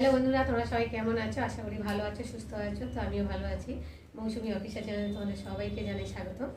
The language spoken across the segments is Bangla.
হ্যালো বন্ধুরা, তোমরা সবাই কেমন আছো? আশা করি ভালো আছো, সুস্থ আছো। তো আমিও ভালো আছি। মৌসুমি অফিসিয়াল চ্যানেলে তোমাদের সবাইকে জানাই স্বাগতম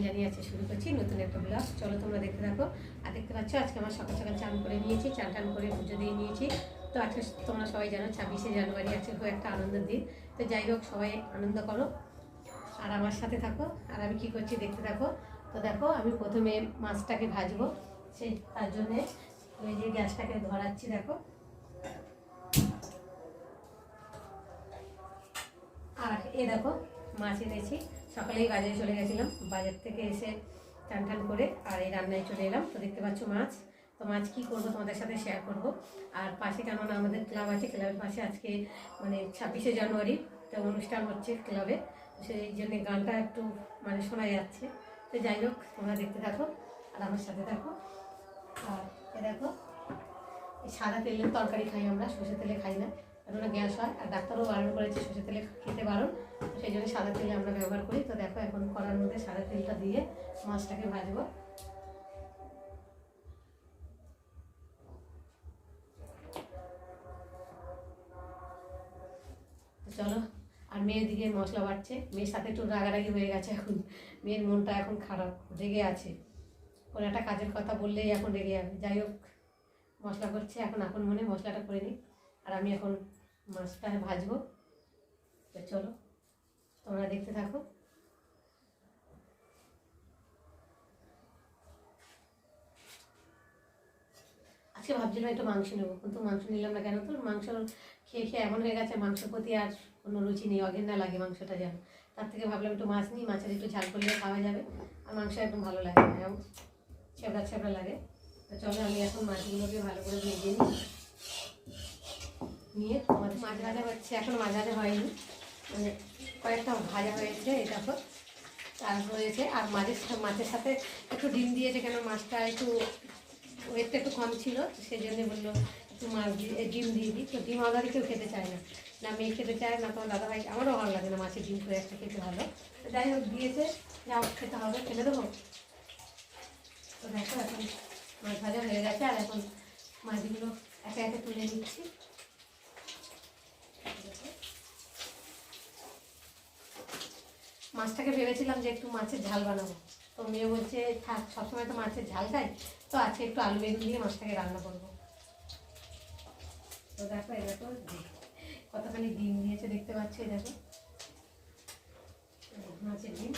জানিয়ে আছে শুরু করছি নতুন একটা ব্লগ। চলো তোমরা দেখতে থাকো। আর দেখতে পাচ্ছ আজকে আমার সকাল সকাল চান করে নিয়েছি, চান টান করে পুজো দিয়ে নিয়েছি। তো আজকে তোমরা সবাই জানো 26শে জানুয়ারি আজকে খুব একটা আনন্দের দিন। তো যাই হোক, সবাই আনন্দ করো আর আমার সাথে থাকো। আর আমি কি করছি দেখতে থাকো। তো দেখো, আমি প্রথমে মাছটাকে ভাজবো, সেই তার জন্যে ওই যে গ্যাসটাকে ধরাচ্ছি। দেখো, আর এ দেখো মাছ এনেছি। সকালেই বাজারে চলে গেছিলাম, বাজার থেকে এসে চান টান করে আর এই রান্নায় চলে এলাম। তো দেখতে পাচ্ছ মাছ। তো মাছ কী করবো তোমাদের সাথে শেয়ার করব। আর পাশে কেননা আমাদের ক্লাব আছে, ক্লাবের পাশে আজকে মানে 26শে জানুয়ারি তো অনুষ্ঠান হচ্ছে ক্লাবে। সেই জন্যে গানটা একটু মানে শোনা যাচ্ছে। তো যাই হোক, তোমরা দেখতে থাকো আর আমার সাথে থাকো। আর এ দেখো, এই সাদা তেলের তরকারি খাই আমরা, সর্ষে তেলে খাই না, কেননা গ্যাস হয়। আর ডাক্তারও বারণ করেছে সর্ষে তেলে খেতে বারণ, সেই জন্য সাদা তেলে আমরা ব্যবহার করি। তো দেখো, এখন কড়ার মধ্যে সাদা তেলটা দিয়ে মাছটাকে ভাজবো। চলো। আর মেয়ের দিকে মশলা বাটছে, মেয়ের সাথে একটু রাগারাগি হয়ে গেছে এখন। মেয়ের মনটা এখন খারাপ, রেগে আছে। কোনো একটা কাজের কথা বললেই এখন রেগে যাবে। যাই হোক, মশলা করছে এখন, আপন মনে মশলাটা করে নিই। আর আমি এখন মাছটা ভাজবো। তো চলো তোমরা দেখতে থাকো। আজকে ভাবছিলাম একটু মাংস নেবো, কিন্তু মাংস নিলাম না। কেন? তো মাংস খেয়ে খেয়ে এমন হয়ে গেছে, মাংসের প্রতি আর কোনো রুচি নেই, অঘেন্না লাগে মাংসটা যেন। তার থেকে ভাবলাম একটু মাছ নিই, মাছের একটু ঝাল করলে খাওয়া যাবে। আর মাংস একদম ভালো লাগে না, এরকম ছেবড়া ছেবড়া লাগে। তো চলো, আমি এখন মাছগুলোকে ভালো করে ভেজে নিই। নিয়ে তোমাদের মাছ ভাজা হচ্ছে, এখন মাছ ভাজা হয়নি, মানে কয়েকটা ভাজা হয়েছে। এটা তো তারপর হয়েছে। আর মাছের সাথে একটু ডিম দিয়েছে, কেন মাছটা একটু ওয়েটটা একটু কম ছিল, সেই জন্য বললো একটু মাছ দিয়ে ডিম দিয়ে দিই। তো ডিম আমাদের কেউ খেতে চায় না, না মেয়ে খেতে চায় না তোমার দাদাভাই, আমারও ভালো লাগে না মাছের ডিম করে একটা খেতে ভালো। তো যাই হোক, দিয়েছে, যা খেতে হবে ফেলে দেবো। তো দেখো, এখন মাছ ভাজা হয়ে গেছে। আর এখন মাছগুলো একে একে তুলে নিচ্ছি। মাছটাকে ভেবেছিলাম যে একটু মাছের ঝাল বানাবো, তো মেয়ে বলছে থাক, সবসময় তো মাছের ঝাল খাই, তো আজকে একটু আলু বেগুন দিয়ে মাছটাকে রান্না করবো। তো দেখো, এই দেখো কতখানি ডিম দিয়েছে, দেখতে পাচ্ছ? এই দেখো মাছের ডিম।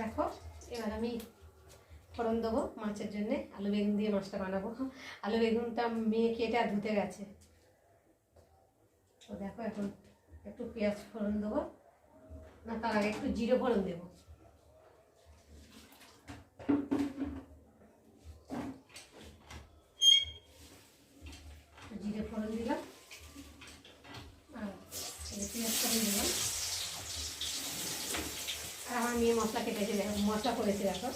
দেখো, এবার আমি ফোড়ন দেবো মাছের জন্যে, আলু বেগুন দিয়ে মাছটা বানাবো। আলু বেগুনটা মেয়ে কেটে আর ধুতে গেছে। তো দেখো, এখন একটু পেঁয়াজ ফোড়ন দেবো, না তার আগে একটু জিরে ফোড়ন দেবো। জিরে ফোড়ন দিলাম আর পেঁয়াজ ফোড়ন দিলাম। আর আমার মেয়ে মশলা কেটেছে, দেখো মশলা করেছে। দেখো,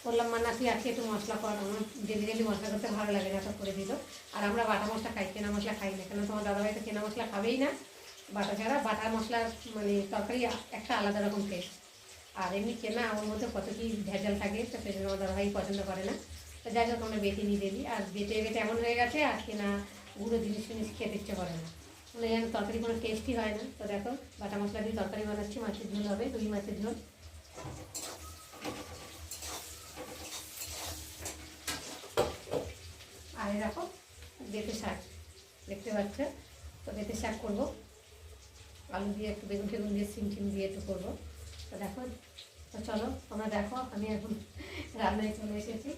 বললাম মা না তুই আজকে একটু মশলা কর, আমার ডেলি ডেলি মশলা করতে ভালো লাগে না, তো করে দিল। আর আমরা বাটা মশলা খাই, কেনা মশলা খাই না, কেন তোমার দাদাভাই তো কেনা মশলা খাবেই না। বাটা ছাড়া, বাটা মশলার মানে তরকারি একটা আলাদা রকম টেস্ট। আর এমনি কেনা ওর মধ্যে কত কি ভেজাল থাকে, তো সেই জন্য আমার দাদাভাই পছন্দ করে না। তো যাই হোক, আমরা বেটে নিয়ে দিই। আর বেটে বেটে এমন হয়ে গেছে, আর কেনা গুঁড়ো জিনিস ফিনিস খেতে ইচ্ছে করে না, মানে যেন তরকারি কোনো টেস্টই হয় না। তো দেখো, বাটা মশলা দিয়ে তরকারি বানাচ্ছি, মাছের ঝোল হবে, রুই মাছের ঝোল। আর দেখো, বেতে শাক দেখতে পাচ্ছ। তো বেতে শাক করবো, আলু দিয়ে একটু বেগুন টেগুন দিয়ে সিম টিম দিয়ে একটু করবো। তো দেখো, তো চলো তোমরা দেখো, আমি এখন রান্নায় চলে এসেছি।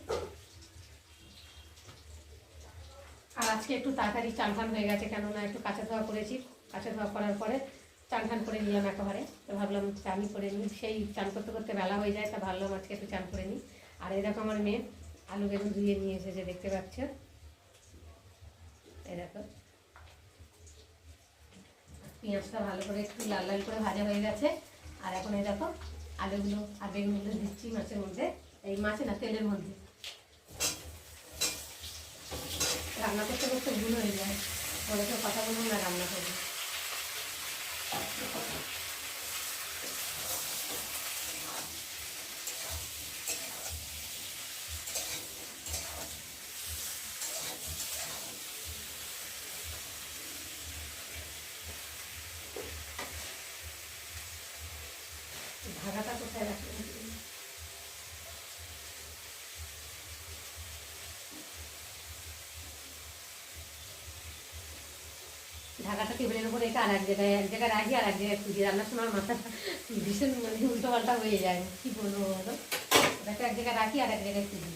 আর আজকে একটু তাড়াতাড়ি চান টান হয়ে গেছে, কেননা একটু কাঁচা ধোয়া করেছি। কাঁচা ধোয়া করার পরে চান টান করে নিলাম একেবারে। তো ভাবলাম চানই করে নিই, সেই চান করতে করতে বেলা হয়ে যায়, তা ভাবলাম আজকে একটু চান করে নিই। আর এই দেখো, আমার মেয়ে আলু বেগুন ধুয়ে নিয়ে এসেছে, দেখতে পাচ্ছ? এই দেখো, পেঁয়াজটা ভালো করে একটু লাল লাল করে ভাজা হয়ে গেছে। আর এখন এই দেখো, আলুগুলো আর বেগুনগুলো দিচ্ছি মাছের মধ্যে, এই মাছে না তেলের মধ্যে। রান্না করতে করতে ভুল হয়ে যায়, বলে তো কথা বলুন না, রান্না করবো। কোথায় রাখি? ঢাকাটা টেবিলের উপর রেখে আর এক জায়গায় রাখি আর এক জায়গায় খুঁজি। রান্নার সময় মাথা ভীষণ মানে উল্টো পাল্টা হয়ে যায়, কী বলবো বলো। ওটাকে এক জায়গায় রাখি আর এক জায়গায় খুঁজি।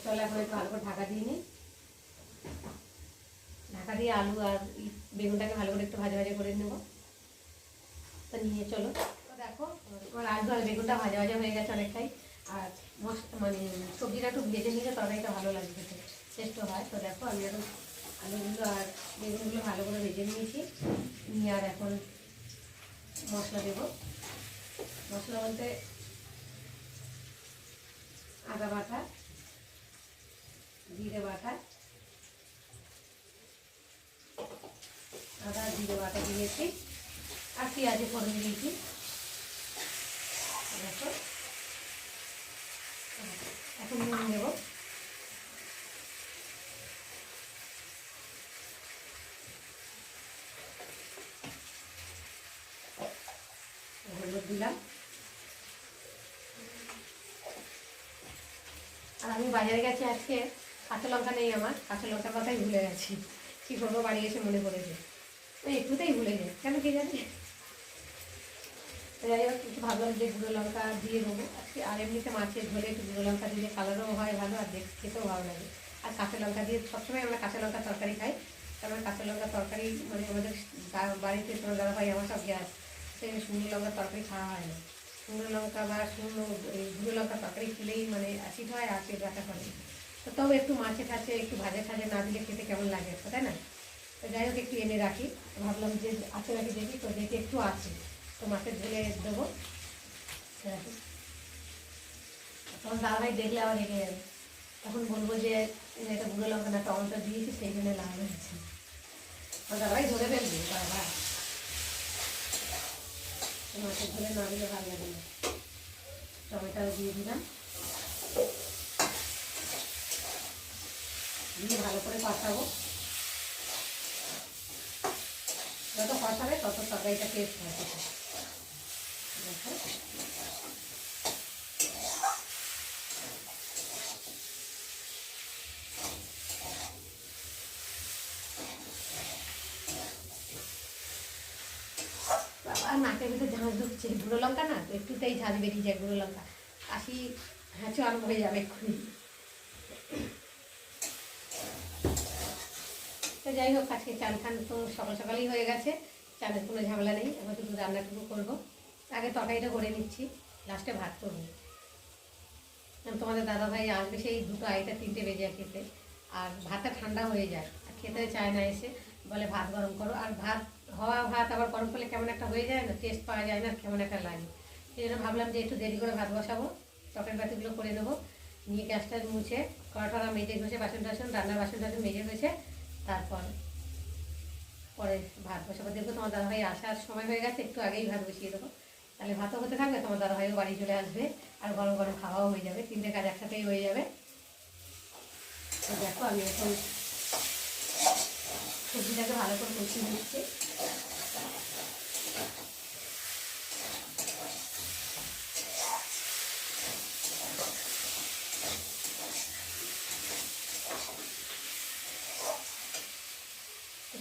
চলো এখন একটু ভালো করে ঢাকা দিয়ে নিই। ঢাকা দিয়ে আলু আর বেগুনটাকে ভালো করে একটু ভাজা ভাজা করে নেবো। তো নিয়ে চলো। তো দেখো আমার আলু আর বেগুনটা ভাজা ভাজা হয়ে গেছে অনেকটাই। আর মানে সবজিটা একটু ভেজে নিলে তরকারিটা ভালো লাগে খেতে, টেস্ট হয়। তো দেখো আমি এখন আলুগুলো আর বেগুনগুলো ভালো করে ভেজে নিয়েছি। নিয়ে আর এখন মশলা দেবো। মশলা বলতে আদা বাটা, জিরে বাটা, আদা জিরে বাটা দিয়েছি আর পেঁয়াজে ফোড়ন দিয়েছি। দেখো এখন নুন দেবো। হলুদ দিলাম। আর আমি বাজারে গেছি আজকে, কাঁচা লঙ্কা নেই আমার, কাঁচা লঙ্কার কথাই ভুলে গেছি। কী করবো, বাড়ি এসে মনে পড়েছে। ওই একটুতেই ভুলে যায়, কেন কি জানি। যাই হোক একটু ভাবলাম যে গুঁড়ো লঙ্কা দিয়ে দেবো আজকে। আর এমনিতে মাছের ঝোলে একটু গুঁড়ো লঙ্কা দিলে কালারও হয় ভালো, আর খেতেও ভালো লাগে। আর কাঁচা লঙ্কা দিয়ে সবসময় আমরা কাঁচা লঙ্কা তরকারি খাই, কারণ কাঁচা লঙ্কা তরকারি মানে আমাদের বাড়িতে তোমার দাদা ভাই আমার সব গ্যাস, সেই শুকনো লঙ্কার তরকারি খাওয়া হয় না। শুকনো লঙ্কা বা গুঁড়ো লঙ্কা তরকারি খেলেই মানে অ্যাসিড হয়, আর পেট ব্যথা করে। তো তবে একটু মাছে টাছে একটু ভাজা টাজা না দিলে খেতে কেমন লাগে, তাই না? তো যাই হোক একটু এনে রাখি, ভাবলাম যে আছে রাখি দেখি, তো দেখি একটু আছে, তো মাছের ঝোলে দেবো। তখন দাদাভাই দেখলে আবার রেগে যাবে, তখন বলবো যে এটা গুঁড়ো লঙ্কা না টমেটো দিয়েছি সেই জন্য লাল হয়েছে। দাদাভাই ধরে ফেলবে বাবা, মাছের ঝোলে না দিলে ভালো লাগে না। টমেটো দিয়ে দিলাম, দিয়ে ভালো করে কষাবো। যত কষাবে তত তরকারিটা টেস্ট হয়। দেখো আর নাকের ভিতরে ঝাঁঝ ঢুকছে, গুঁড়ো লঙ্কা না তো একটুতেই ঝাঁঝ বেরিয়ে যায় গুঁড়ো লঙ্কা, কাশি হ্যাঁচো আরম্ভ হয়ে যাবে এক্ষুনি। তো যাই হোক আজকে চান খান তো সকাল সকালই হয়ে গেছে, চানের কোনো ঝামেলা নেই। এবার শুধু রান্নাটুকু করবো, আগে তরকারিটা করে নিচ্ছি, লাস্টে ভাত করবো। তোমাদের দাদাভাই আসবে সেই 2টো 2:30 3টে বেজে খেতে, আর ভাতটা ঠান্ডা হয়ে যায়, আর খেতে চায় না, এসে বলে ভাত গরম করো। আর ভাত হওয়া ভাত আবার গরম করলে কেমন একটা হয়ে যায় না, টেস্ট পাওয়া যায় না, কেমন একটা লাগে। সেই জন্য ভাবলাম যে একটু দেরি করে ভাত বসাবো, তরকারি বাতিগুলো করে নেবো, নিয়ে গ্যাসটা মুছে কড়া মেজে ঘষে বাসন টাসন রান্নার বাসন টাসন মেজে ঘষে তারপর পরে ভাত বসাবো। দেখবো তোমার দাদাভাই আসার সময় হয়ে গেছে, একটু আগেই ভাত বসিয়ে দেবো, তাহলে ভাতও হতে থাকবে, তোমার দাদাভাইও বাড়ি চলে আসবে, আর গরম গরম খাওয়াও হয়ে যাবে, 3টে কাজ একসাথেই হয়ে যাবে। তো দেখো আমি এখন সবজিটাকে ভালো করে কষিয়ে নিচ্ছি।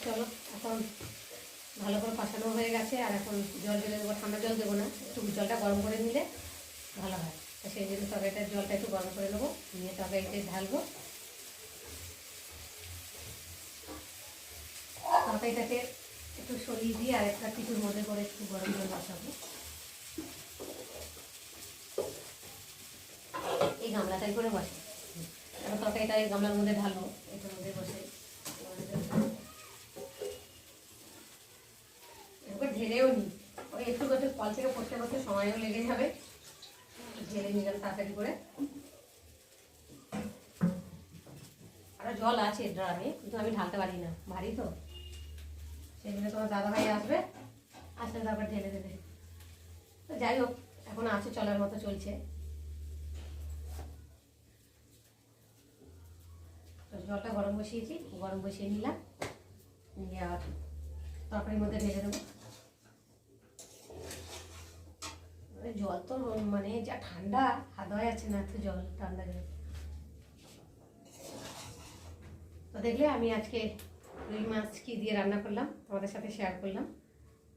চলো এখন ভালো করে কষানো হয়ে গেছে, আর এখন জল ঢেলে দেবো। ঠান্ডা জল দেবো না, একটু জলটা গরম করে নিলে ভালো হয়। তো সেই জন্য তরকারিটার জলটা একটু গরম করে নেবো, নিয়ে তরকারিতে ঢালবো। তরকারিটাকে একটু সরিয়ে দিয়ে আর একটা কিছুর মধ্যে করে একটু গরম জল বসাবো। এই গামলাটাই করে বসে, এবার তরকারিটা এই গামলার মধ্যে ঢালবো, এটার মধ্যে বসে এবার ঢেলেও নিই। ওই একটু করতে কল থেকে পড়তে পড়তে সময়ও লেগে যাবে, ঢেলে নিলাম তাড়াতাড়ি করে। আরও জল আছে ড্রামে, কিন্তু আমি ঢালতে পারি না, ভারী তো, সেই জন্য তোমার দাদাভাই আসবে, আসলে তারপর ঢেলে দেবে। তো যাই হোক এখন আছে, চলার মতো চলছে। তো জলটা গরম বসিয়েছি, গরম বসিয়ে নিলাম, নিয়ে আর তরকারির মধ্যে ঢেলে দেবো। জল তো মানে যা ঠান্ডা, হাত ধোয়া যাচ্ছে না, এত জল ঠান্ডা জল। তো দেখলে আমি আজকে রুই মাছ কি দিয়ে রান্না করলাম তোমাদের সাথে শেয়ার করলাম।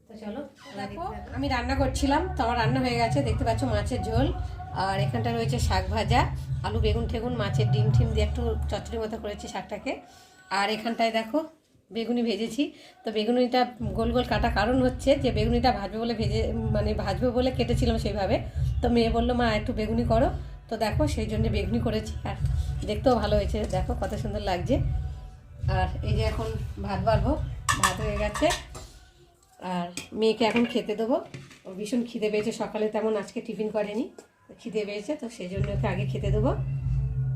তো চলো দেখো, আমি রান্না করছিলাম তো আমার রান্না হয়ে গেছে, দেখতে পাচ্ছ মাছের ঝোল, আর এখানটা রয়েছে শাক ভাজা, আলু বেগুন ঠেগুন, মাছের ডিম টিম দিয়ে একটু চচ্চড়ি মতো করেছি শাকটাকে। আর এখানটায় দেখো বেগুনি ভেজেছি। তো বেগুনিটা গোল গোল কাটা কারণ হচ্ছে যে বেগুনিটা ভাজবে বলে ভাজবে বলে কেটেছিলাম সেইভাবে। তো মেয়ে বললো মা একটু বেগুনি করো, তো দেখো সেই জন্য বেগুনি করেছি। আর দেখতেও ভালো হয়েছে, দেখো কত সুন্দর লাগছে। আর এই যে এখন ভাত বাড়বো, ভাত হয়ে গেছে, আর মেয়েকে এখন খেতে দেবো। ওর ভীষণ খিদে পেয়েছে, সকালে তেমন আজকে টিফিন করেনি, খিদে পেয়েছে, তো সেই জন্য ওকে আগে খেতে দেবো।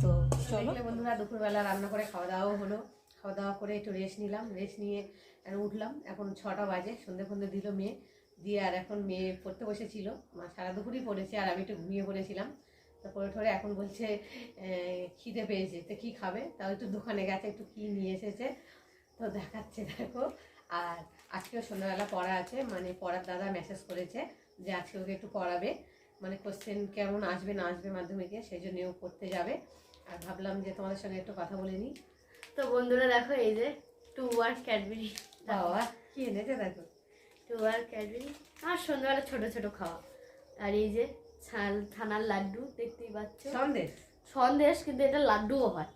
তো চলো বন্ধুরা, দুপুরবেলা রান্না করে খাওয়া দাওয়াও হলো। খাওয়া দাওয়া করে একটু রেস্ট নিলাম, রেস্ট নিয়ে উঠলাম। এখন 6টা বাজে, সন্ধে ফন্ধে দিল মেয়ে, দিয়ে আর এখন মেয়ে পড়তে বসেছিল, সারা দুপুরই পড়েছে, আর আমি একটু ঘুমিয়ে পড়েছিলাম। তো পড়ে ঠরে এখন বলছে খিদে পেয়েছে, তো কী খাবে, তাও একটু দোকানে গেছে, একটু কী নিয়ে এসেছে তো দেখাচ্ছে দেখো। আর আজকেও সন্ধ্যাবেলা পড়া আছে, মানে পড়ার দাদা মেসেজ করেছে যে আজকে ওকে একটু পড়াবে, মানে কোশ্চেন কেমন আসবে না আসবে মাধ্যমিকে, সেই জন্য ও পড়তে যাবে। আর ভাবলাম যে তোমাদের সঙ্গে একটু কথা বলে নিই। তো বন্ধুরা দেখো, এই যে 2 আর ক্যাডবেরি, বাবা কি এনেছে দেখো, 2 আর ক্যাডবেরি, আর সন্ধ্যাবেলা ছোট ছোট খাওয়া। আর এই যে ছানার লাড্ডু, দেখতেই পাচ্ছ, সন্দেশ সন্দেশ, কিন্তু এটা লাড্ডুও হয়।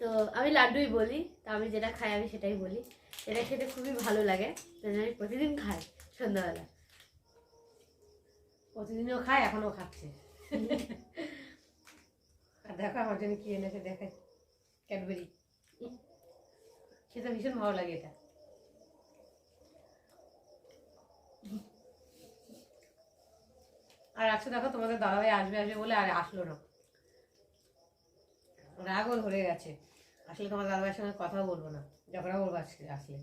তো আমি লাড্ডুই বলি, তো আমি যেটা খাই আমি সেটাই বলি। এটা খেতে খুবই ভালো লাগে, তাই আমি প্রতিদিন খাই সন্ধ্যাবেলা। প্রতিদিনও খায়, এখনও খাচ্ছে। আর দেখো আমার জন্য কি এনেছে, দেখে ক্যাডবেরি, খেতে ভীষণ ভালো লাগে এটা। আর আজকে দেখো তোমাদের দাদাভাই আসবে আসবে বলে আর আসলো না, রাগও ধরে গেছে। আসলে তোমার দাদাভাইয়ের সঙ্গে কথাও বলবো না, ঝগড়া করবো আজকে আসলে।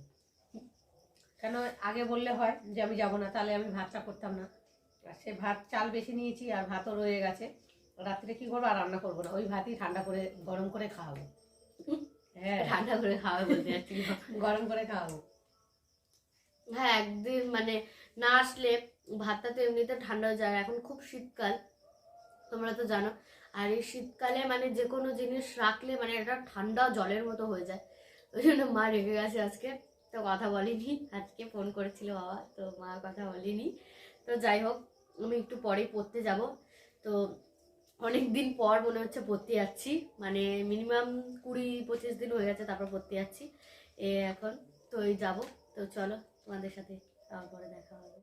কেন আগে বললে হয় যে আমি যাবো না, তাহলে আমি ভাতটা করতাম না। আর সে ভাত চাল বেশি নিয়েছি, আর ভাতও রয়ে গেছে, রাত্রে কি করবো, আর রান্না করবো না, ওই ভাতই ঠান্ডা করে গরম করে খাওয়াবো। হ্যাঁ, ঠান্ডা করে খাওয়া বলতে যাচ্ছি, গরম করে খাওয়াবো। হ্যাঁ, একদিন মানে না আসলে ভাতটা তো এমনিতে ঠান্ডা হয়ে যায়। এখন খুব শীতকাল, তোমরা তো জানো। আর এই শীতকালে মানে যে কোনো জিনিস রাখলে মানে এটা ঠান্ডা জলের মতো হয়ে যায়। ওই জন্য মা রেগে গেছে আজকে, তো কথা বলিনি। আজকে ফোন করেছিল বাবা, তো মা কথা বলিনি। তো যাই হোক, আমি একটু পরেই পড়তে যাব। তো অনেক দিন পর মনে হচ্ছে পড়তে যাচ্ছি, মানে মিনিমাম 20-25 দিন হয়ে গেছে তারপর পড়তে যাচ্ছি এখন। তো এই যাবো, তো চলো তোমাদের সাথে তারপরে দেখা হবে।